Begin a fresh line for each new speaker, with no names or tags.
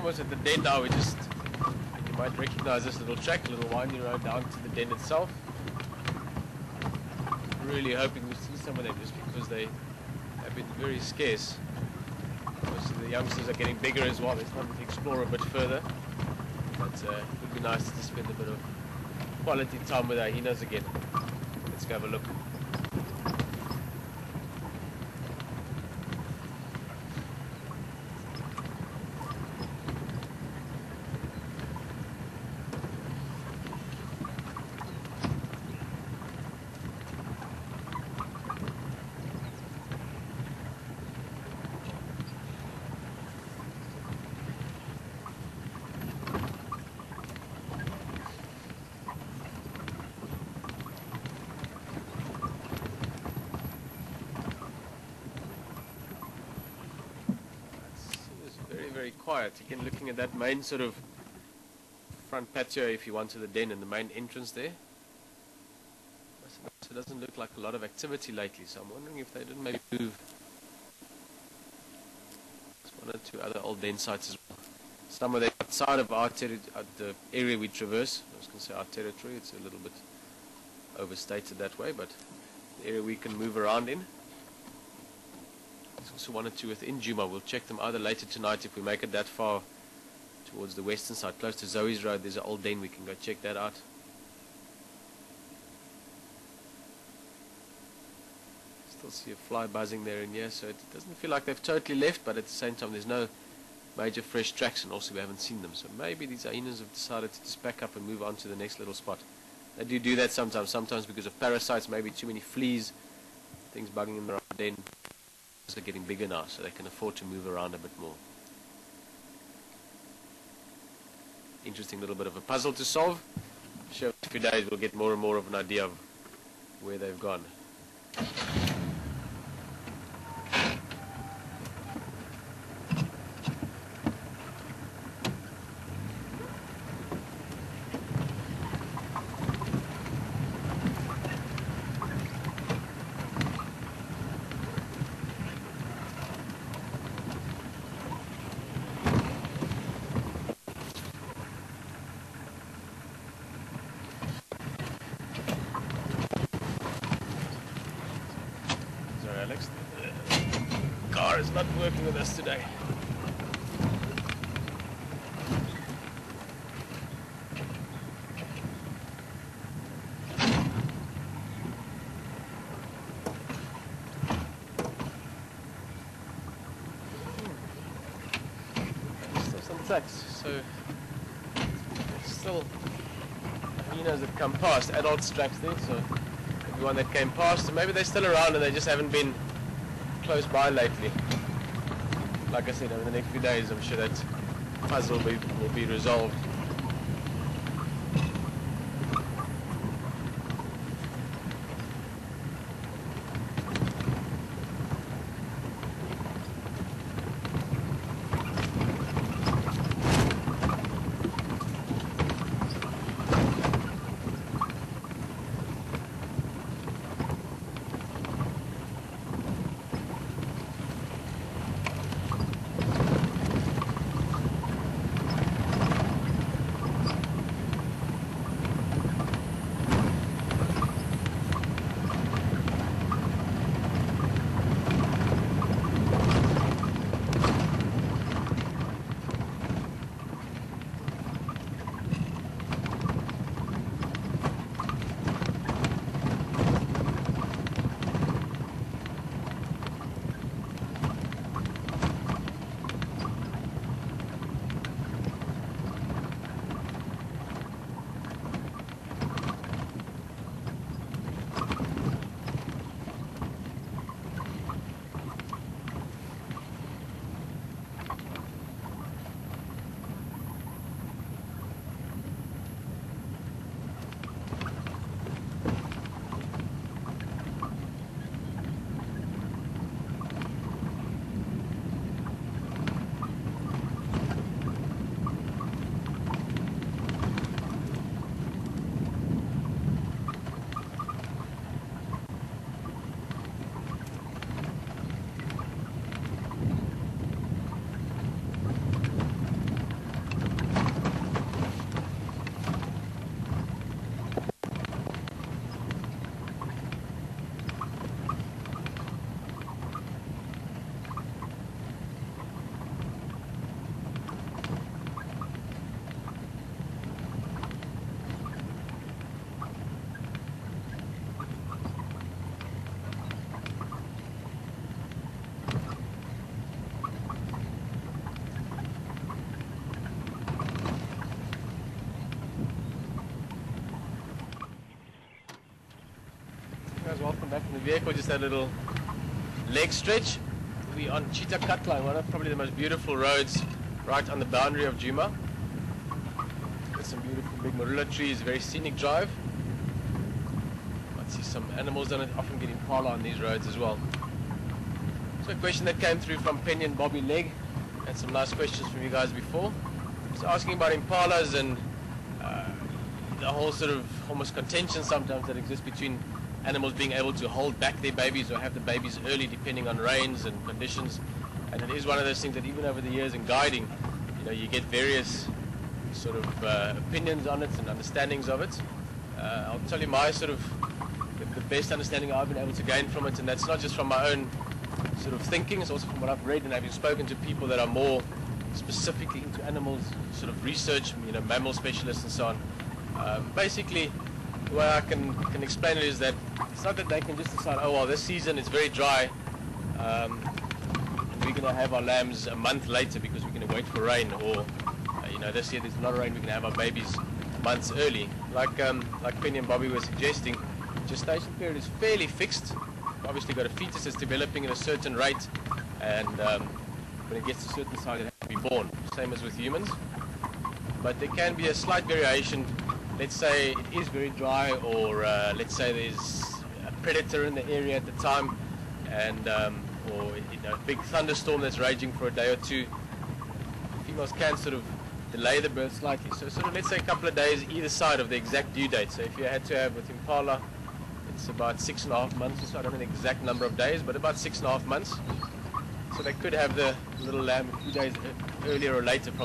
almost at the den now. You might recognize this little track, a little winding road down to the den itself. Really hoping we see some of them, just because they have been very scarce. Most of the youngsters are getting bigger as well. They're starting to explore a bit further. But it would be nice to spend a bit of quality time with our hyenas again. Let's go have a look. Very quiet. Again, looking at that main sort of front patio, if you want, to the den and the main entrance there. So it doesn't look like a lot of activity lately, so I'm wondering if they didn't maybe move. There's one or two other old den sites as well. Some of them outside of our the area we traverse. I was going to say our territory, it's a little bit overstated that way, but the area we can move around in. There's also one or two within Djuma. We'll check them either later tonight if we make it that far towards the western side, close to Zoe's Road. There's an old den, we can go check that out. Still see a fly buzzing there and here, so it doesn't feel like they've totally left, but at the same time there's no major fresh tracks, and also we haven't seen them. So maybe these hyenas have decided to just back up and move on to the next little spot. They do that sometimes because of parasites, maybe too many fleas, things bugging in the den. Are getting bigger now, so they can afford to move around a bit more. Interesting little bit of a puzzle to solve. I'm sure in a few days we'll get more and more of an idea of where they've gone. The car is not working with us today. Still some tracks, so still hyenas that come past, adult tracks there, so one that came past, and maybe they're still around and they just haven't been close by lately. Like I said, over the next few days I'm sure that puzzle will be resolved. back in the vehicle, just had a little leg stretch. We're on Cheetah Cut Line, one of probably the most beautiful roads right on the boundary of Djuma. Got some beautiful big marula trees, very scenic drive. Might see some animals, don't often get impala on these roads as well. So a question that came through from Penny and Bobby Legg, and some nice questions from you guys before. Just asking about impalas and the whole sort of almost contention sometimes that exists between animals being able to hold back their babies or have the babies early depending on rains and conditions. And it is one of those things that even over the years in guiding, you get various sort of opinions on it and understandings of it. I'll tell you my sort of the best understanding I've been able to gain from it, and that's not just from my own sort of thinking, it's also from what I've read and having spoken to people that are more specifically into animals, sort of research, mammal specialists and so on. Basically, the way I can explain it is that it's not that they can just decide, oh well, this season it's very dry, and we're going to have our lambs a month later because we're going to wait for rain, or this year there's a lot of rain, we're going to have our babies months early. Like Penny and Bobby were suggesting, gestation period is fairly fixed. Obviously got a fetus that's developing at a certain rate, and when it gets to a certain size it has to be born, same as with humans. But there can be a slight variation. Let's say it is very dry, or let's say there's a predator in the area at the time, and or a big thunderstorm that's raging for a day or two. Females can sort of delay the birth slightly, so sort of let's say a couple of days either side of the exact due date. So if you had to have with impala, it's about 6.5 months or so. I don't know the exact number of days, but about 6.5 months. So they could have the little lamb a few days earlier or later from the